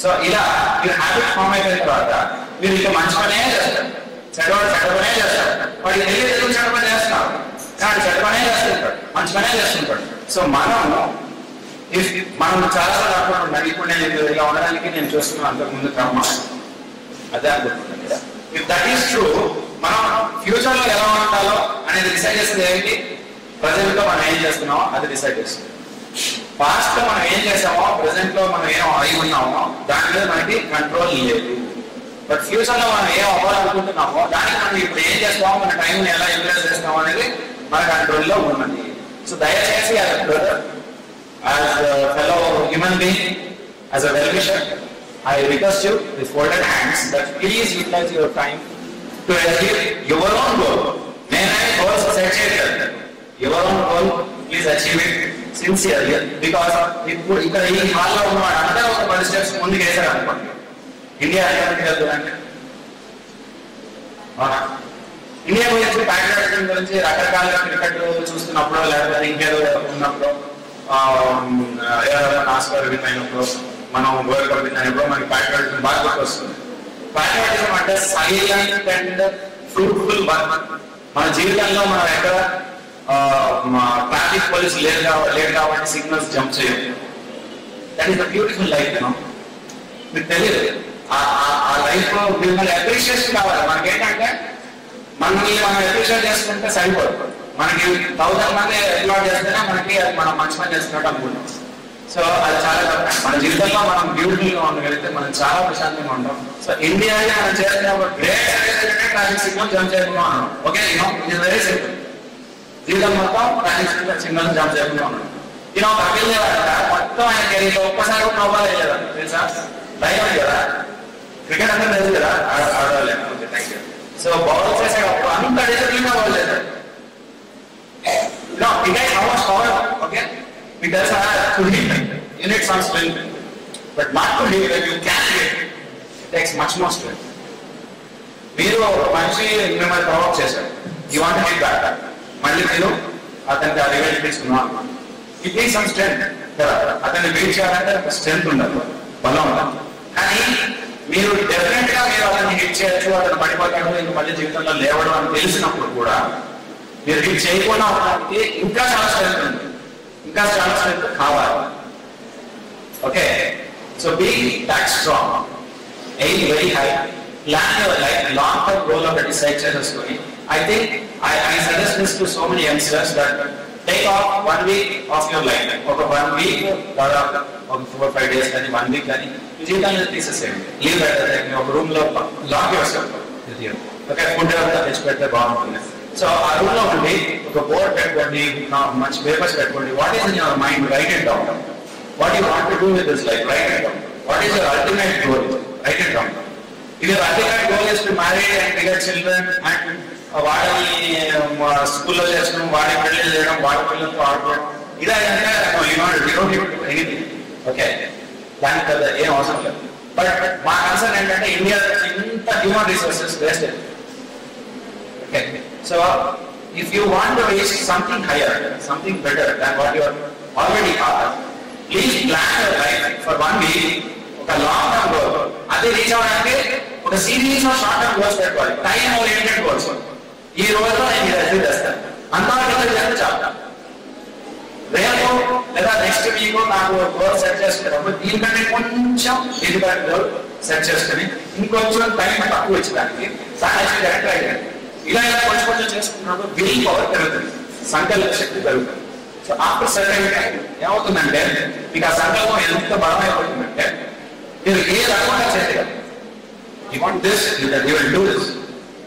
So ఇలా మీరు habit form అయిపోయిన తర్వాత మీరు ఇంకా మంచి పనే చేస్తారు, చెడ్డ పనే చేస్తారు. వాడికి తెలియదు ఎందుకు చెడ్డ పని చేస్తున్నారు, కానీ చెడ్డ పనే చేస్తుంటాడు, మంచి పనే చేస్తుంటాడు. సో మనం చాలాసార్లు అనుకుంటున్నాం, ఇప్పుడు నేను ఇలా ఉండడానికి నేను చూస్తున్నాను అంతకుముందు క్రమం అదే అనుకుంటున్నాను కదా. ఇఫ్ దట్ ఈస్ ట్రూ, మనం ఫ్యూచర్ లో ఎలా ఉండాలో అనేది డిసైడ్ చేస్తుంది ఏంటి? ప్రజెంట్ లో మనం ఏం చేస్తున్నామో అది డిసైడ్ చేస్తుంది. పాస్ట్ లో మనం ఏం చేసామో ప్రెసెంట్ లో మనం ఏం అయి ఉన్నామో దాని మీద మనకి కంట్రోల్ లేదు. బట్ ఫ్యూచర్ లో మనం ఏం అవ్వాలనుకుంటున్నామో దానికి మనం ఇప్పుడు ఏం చేస్తామో, మన టైంని ఎలా యూటిలైజ్ చేస్తామో అనేది మన కంట్రోల్లో ఉన్నది. సో దయచేసి as a brother, as a fellow human being, as a well wisher, I request you with folded hands that please utilize your time to achieve your own goal. Nene goals set cheyadu. Your own goal, please achieve it sincerely. Because ఇప్పుడు ఇక్కడ ఈ హాల్లో ఉన్నవాడు అందరూ ఒక 10 steps ముందుకు వేసారు అనుకోండి, ఇండియా ఎక్కడికి వెళ్తుందంటే ఇండియా గురించి ప్యాట్రియాటిజం గురించి రకరకాల క్రికెట్ చూస్తున్నప్పుడు లేకపోతే ఇంకేదో ఉన్నప్పుడు ఆస్కార్ విన్ అయినప్పుడు మనం వరల్డ్ కప్ విన్ అయినప్పుడు మనకి ప్యాట్రియాటిజం బాగా గుర్తొస్తుంది. ప్యాట్రియాటిజం అంటే సైలెంట్ అండ్ ఫ్రూట్ఫుల్ వర్క్. మన జీవితంలో మనం ఎక్కడ ట్రాఫిక్ పోలీస్ లేట్ కాబట్టి సిగ్నల్స్ జంప్ చేయాలి. That is the beautiful life. మీకు తెలియదు ఆ లైఫ్ మిమ్మల్ని అప్రిషియేషన్ కావాలి. మనకేంటంటే మనల్ని మనం అప్రిషియేట్ చేసుకుంటే సరిపోదు. మనకి 1000 మంది అప్లాడ్ చేస్తేనే మనకి మనం మంచి పని చేస్తున్నట్టు అనుకుంటాం. సో అది చాలా మన జీవితంలో మనం బ్యూటిఫుల్ గా ఉండగలిగితే మనం చాలా ప్రశాంతంగా ఉంటాం. సో ఇండియాలో మనం చేస్తున్న గ్రేట్ ట్రాఫిక్ సిగ్నల్ జంప్ చేయకుండా ఉన్నాం. Okay, it is very simple. జీవితం మొత్తం ట్రాఫిక్ సిగ్నల్ జంప్ చేయకుండా ఉన్నాం. కపిల్ దేవ్ అంట మొత్తం ఆయన కెరీర్ ఒక్కసారి కూడా నవ్వాలి లేదా తెలుసా? భయం కదా, క్రికెట్ అంటే తెలుసు కదా, ఆడలేదు. Okay, thank you. So bowl చేసేటప్పుడు అంత డిసిప్లిన్ గా బౌల్ చేశారు. How much power? Okay, because to hit, you need some strength, but not to hit when you can hit. It takes much more strength. మీరు మనిషి మిమ్మల్ని provoke చేశారు, you want hit back, మళ్ళీ మీరు అతనికి ఆ రివెంజ్ తీసుకున్నాం. ఇట్ నీడ్స్ సమ్ స్ట్రెంగ్త్ కదా, అతన్ని బీట్ చేయాలంటే స్ట్రెంగ్త్ ఉండాలి, బలం ఉండాలి. కానీ మీరు డెఫినెట్ గా మీరు అతన్ని హిట్ చేయొచ్చు, అతను పడిపోతాడు, ఇంకా మళ్ళీ జీవితంలో లేవడం అని తెలిసినప్పుడు కూడా మీరు హిట్ చేయకుండా ఉండడానికి ఇంకా చాలా స్ట్రెంగ్త్ ఉంది, ఇంకా చాలా స్ట్రెంగ్త్ కావాలి. Okay, so be that strong, aim very high, plan your life, long term goal ఒకటి డిసైడ్ చేసేసుకొని. I think I suggest this to so many youngsters that take off 1 week of your life. ఒక 1 week దాదాపు ఒక 4-5 days కానీ 1 week కానీ జీవితాన్ని తీసేసేయండి. Leave పెట్టండి, ఒక రూమ్ లో lock your self. Okay, food అంతా తెచ్చి పెడితే బాగుంటుంది. సో ఆ రూమ్ లో ఉండి ఒక బోర్డ్ పెట్టుకోండి, మంచి పేపర్స్ పెట్టుకోండి. What is in your mind, right it down. What you want to do with this life, right it down. What is your ultimate goal, right it down. If your ultimate goal is to marry and to get children and వాడిని స్కూల్లో చేసడం, వాడి పెళ్లి చేయడం, వాడి పిల్లలతో ఆడుకోవడం, ఇదంటే anything. Okay, దానికి పెద్ద ఏం అవసరం లేదు. బట్ మా కన్సర్న్ ఏంటంటే ఇండియా ఇంత human resources waste. Okay, so if you want to reach something higher, something better than what you already are, please plan your life for 1 week, ఒక లాంగ్ టర్మ్ గోల్. అది reach అవ్వడానికి ఒక series of short term goals పెట్టుకోవాలి, time oriented goals. ఈ రోజులో నేను ఇది achieve చేస్తాను, అంతవరకు చేస్తే చాలు. రేపు లేదా నెక్స్ట్ వీక్ నాకు గోల్ సెట్ చేసుకునేటప్పుడు దీనికంటే కొంచెం డిఫికల్ట్ గోల్ సెట్ చేసుకుని ఇంకొంచెం టైం తక్కువ ఇచ్చడానికి దాన్ని అచీవ్ చేయడానికి ట్రై చేయండి. ఇలా కొంచెం కొంచెం చేసుకున్నప్పుడు విల్ పవర్ పెరుగుతుంది, సంకల్ప శక్తి పెరుగుతుంది. సో ఆఫ్టర్ సర్టెన్ టైం ఏమవుతుందంటే మీకు ఆ సంకల్పం ఎంత బలమైపోతుందంటే మీరు ఏ రకంగా చేయగలరు. You want this, you will do this.